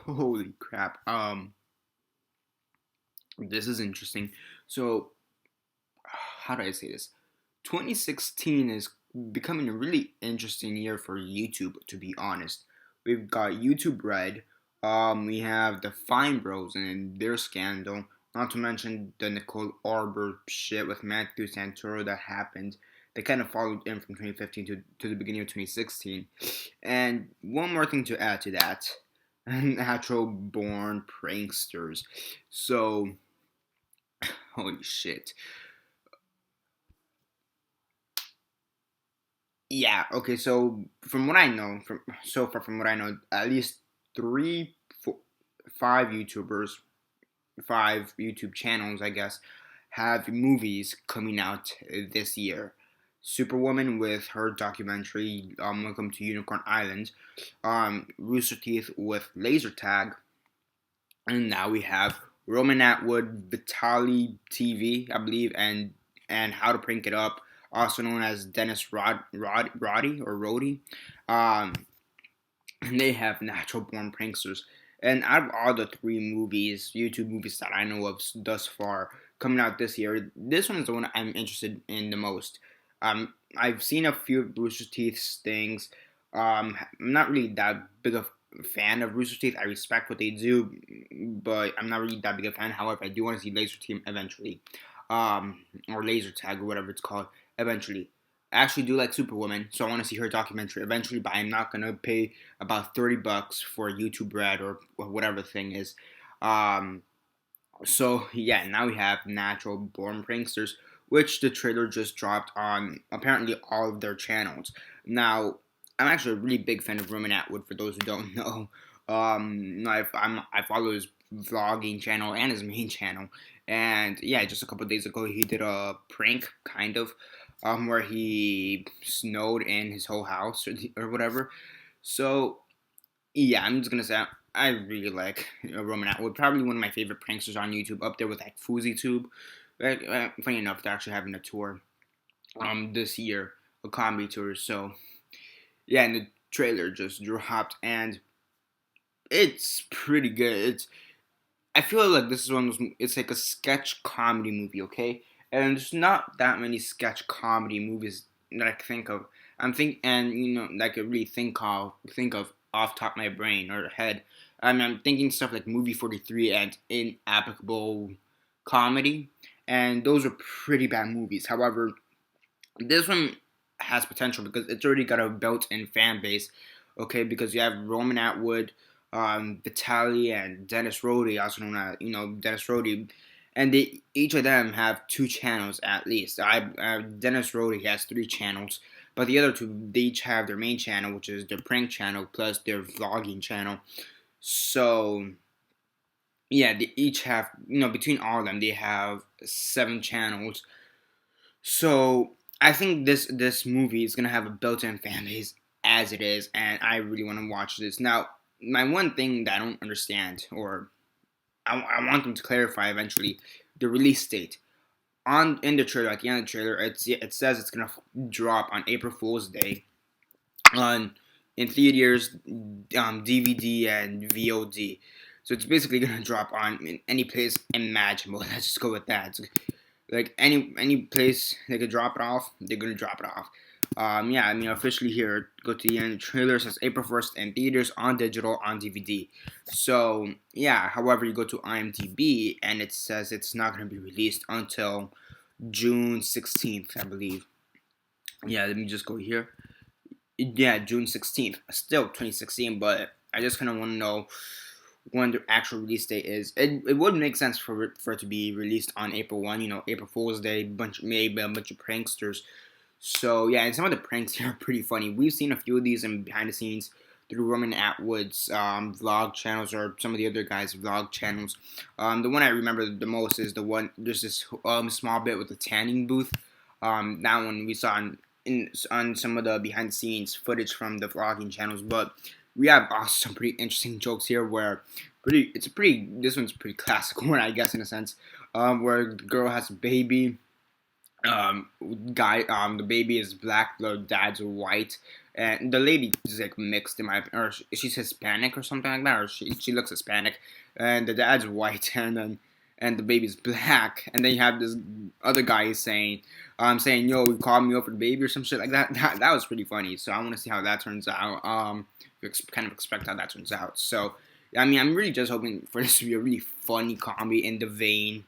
Holy crap. This is interesting. So, how do I say this? 2016 is becoming a really interesting year for YouTube, to be honest. We've got YouTube Red. We have the Fine Bros and their scandal. Not to mention the Nicole Arbor shit with Matthew Santoro that happened. They kind of followed in from 2015 to the beginning of 2016. And one more thing to add to that. Natural Born Pranksters. So, holy shit. Yeah. Okay. So from what I know, from what I know, at least three, four, five YouTubers, five YouTube channels, I guess, have movies coming out this year. Superwoman with her documentary, Welcome to Unicorn Island. Rooster Teeth with Laser Tag, and now we have Roman Atwood, Vitali TV, I believe, and How to Prank It Up, also known as Dennis Roddy or Rody. Um, and they have Natural Born Pranksters. And out of all the three movies, YouTube movies that I know of thus far coming out this year, this one is the one I'm interested in the most. I've seen a few of Rooster Teeth's things. I'm not really that big of a fan of Rooster Teeth. I respect what they do, but I'm not really that big a fan. However, I do want to see Laser Team eventually, or Laser Tag or whatever it's called eventually. I actually do like Superwoman, so I want to see her documentary eventually. But I'm not gonna pay about $30 for YouTube Red or whatever the thing is. Um, so yeah, now we have Natural Born Pranksters, which the trailer just dropped on apparently all of their channels. Now, I'm actually a really big fan of Roman Atwood. For those who don't know, I follow his vlogging channel and his main channel, and yeah, just a couple of days ago he did a prank kind of, where he snowed in his whole house or whatever. So yeah, I'm just gonna say I really like Roman Atwood. Probably one of my favorite pranksters on YouTube, up there with like FouseyTube. Like, funny enough, they're actually having a tour this year, a comedy tour. So yeah, and the trailer just dropped, and it's pretty good. I feel like this is one of those. It's like a sketch comedy movie, okay? And there's not that many sketch comedy movies that I can think of. And that I could really think of off top of my brain or head. I mean, I'm thinking stuff like Movie 43 and Inapplicable Comedy, and those are pretty bad movies. However, this one has potential because it's already got a built-in fan base. Okay, because you have Roman Atwood, Vitaly, and Dennis Rody, also known as Dennis Rody, and each of them have two channels at least. Dennis Rody has three channels, but the other two they each have their main channel, which is their prank channel, plus their vlogging channel. So yeah, they each have between all of them they have seven channels. So I think this movie is gonna have a built-in fan base as it is, and I really want to watch this. Now, my one thing that I don't understand, or I want them to clarify eventually, the release date. On in the trailer, at the end of the trailer, it says it's gonna drop on April Fool's Day, on in theaters, DVD and VOD. So it's basically gonna drop on in any place imaginable. Let's just go with that. Like any place they could drop it off, they're gonna drop it off. Yeah, I mean officially here. Go to the end. The trailer says April 1st in theaters, on digital, on DVD. So yeah. However, you go to IMDb and it says it's not gonna be released until June 16th, I believe. Yeah, let me just go here. Yeah, June 16th. Still 2016, but I just kind of want to know when the actual release date is. It would make sense for it to be released on April 1, April Fool's Day, maybe a bunch of pranksters. So yeah, and some of the pranks here are pretty funny. We've seen a few of these in behind the scenes through Roman Atwood's vlog channels or some of the other guys' vlog channels. The one I remember the most is the one, there's this small bit with the tanning booth. That one we saw on some of the behind the scenes footage from the vlogging channels, but we have also some pretty interesting jokes here where this one's a pretty classic one, I guess, in a sense, where the girl has a baby. The baby is black, the dad's white, and the lady is like mixed in my, or she's Hispanic or something like that, or she looks Hispanic, and the dad's white, and the baby's black, and then you have this other guy saying, yo, you called me over the baby or some shit like that. That was pretty funny. So I want to see how that turns out. Kind of expect how that turns out. So I mean, I'm really just hoping for this to be a really funny comedy in the vein.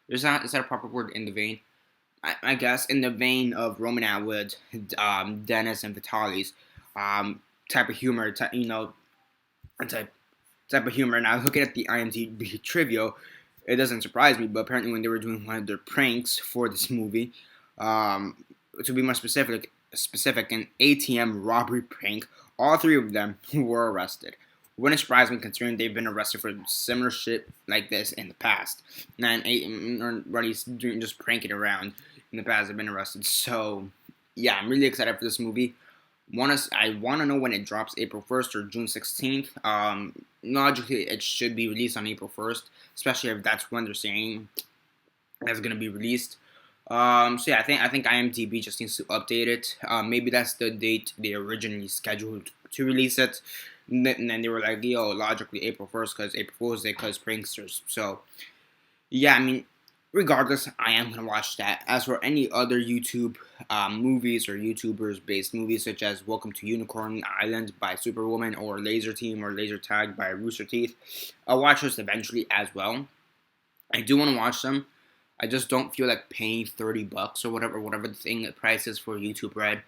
Is that a proper word? In the vein? I guess in the vein of Roman Atwood, Dennis and Vitalis, type of humor, type of humor. And I was looking at the IMDb trivia. It doesn't surprise me, but apparently when they were doing one of their pranks for this movie, to be more specific, an ATM robbery prank, all three of them were arrested. Wouldn't surprise me considering they've been arrested for similar shit like this in the past. Or at least doing just pranking around in the past. They've been arrested. So yeah, I'm really excited for this movie. I want to know when it drops, April 1st or June 16th. Logically, it should be released on April 1st, especially if that's when they're saying that's going to be released. So yeah, I think IMDb just needs to update it. Maybe that's the date they originally scheduled to release it. And then they were like, yo, logically April 1st because April Fool's Day because pranksters. So yeah, I mean, regardless, I am going to watch that. As for any other YouTube movies or YouTubers-based movies, such as Welcome to Unicorn Island by Superwoman, or Lazer Team or Laser Tag by Rooster Teeth, I'll watch those eventually as well. I do want to watch them. I just don't feel like paying $30 or whatever the thing that price is for YouTube Red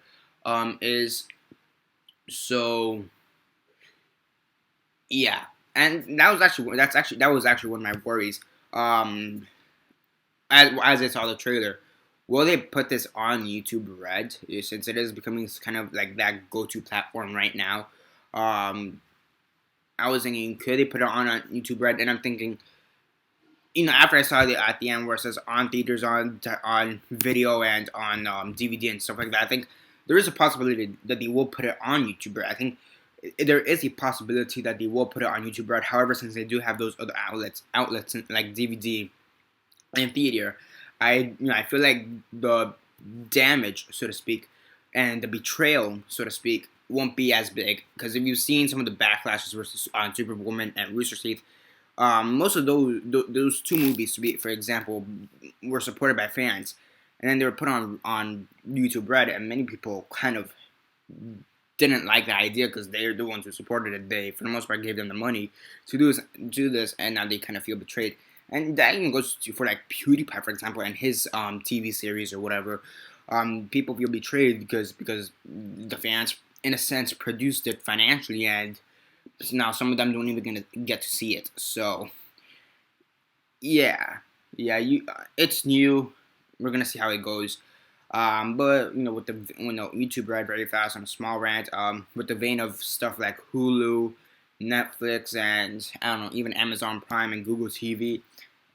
is. So yeah, and that was actually one of my worries. As I saw the trailer, will they put this on YouTube Red, since it is becoming kind of like that go-to platform right now? I was thinking, could they put it on YouTube Red? And I'm thinking, after I saw it at the end where it says on theaters, on video, and on DVD and stuff like that, I think there is a possibility that they will put it on YouTube Red. I think there is a possibility that they will put it on YouTube Red. However, since they do have those other outlets like DVD and theater, I feel like the damage, so to speak, and the betrayal, so to speak, won't be as big. Because if you've seen some of the backlashes versus on Superwoman and Rooster Teeth, most of those two movies, for example, were supported by fans, and then they were put on YouTube Red, and many people kind of didn't like the idea because they're the ones who supported it. They, for the most part, gave them the money to do this, and now they kind of feel betrayed. And that even goes for like PewDiePie, for example, and his TV series or whatever. People feel betrayed because the fans, in a sense, produced it financially, and now some of them don't even gonna get to see it. So yeah, it's new. We're gonna see how it goes. But with the YouTube Red, very fast on a small rant. With the vein of stuff like Hulu, Netflix, and I don't know, even Amazon Prime and Google TV,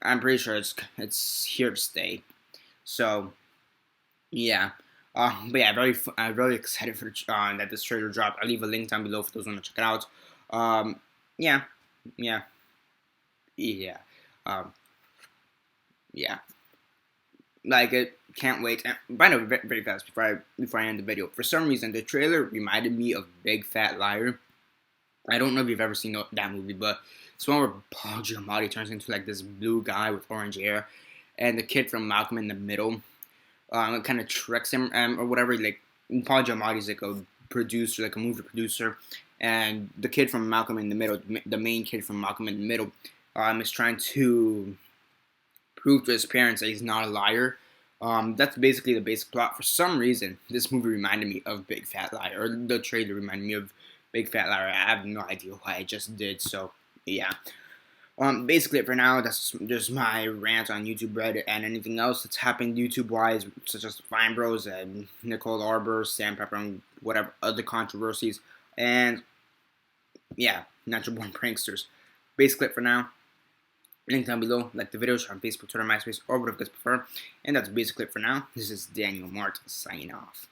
I'm pretty sure it's here to stay. So yeah. But yeah, very excited for that this trailer dropped. I'll leave a link down below for those who want to check it out. Yeah, yeah, yeah, yeah. Like it, can't wait. And by the way, very fast before I end the video. For some reason, the trailer reminded me of Big Fat Liar. I don't know if you've ever seen that movie, but it's one where Paul Giamatti turns into like this blue guy with orange hair, and the kid from Malcolm in the Middle, kind of tricks him or whatever. Like Paul Giamatti's like a producer, like a movie producer, and the kid from Malcolm in the Middle, the main kid from Malcolm in the Middle, is trying to prove to his parents that he's not a liar. That's basically the basic plot. For some reason, this movie reminded me of Big Fat Liar, or the trailer reminded me of Big Fat Liar. I have no idea why I just did. So yeah. Basically for now, that's just my rant on YouTube Red, and anything else that's happened YouTube-wise, such as Fine Bros and Nicole Arbor, Sam Pepper, and whatever other controversies, and yeah, Natural Born Pranksters. Basically for now. Link down below. Like the video, share on Facebook, Twitter, MySpace, or whatever you guys prefer. And that's basically it for now. This is Daniel Mart signing off.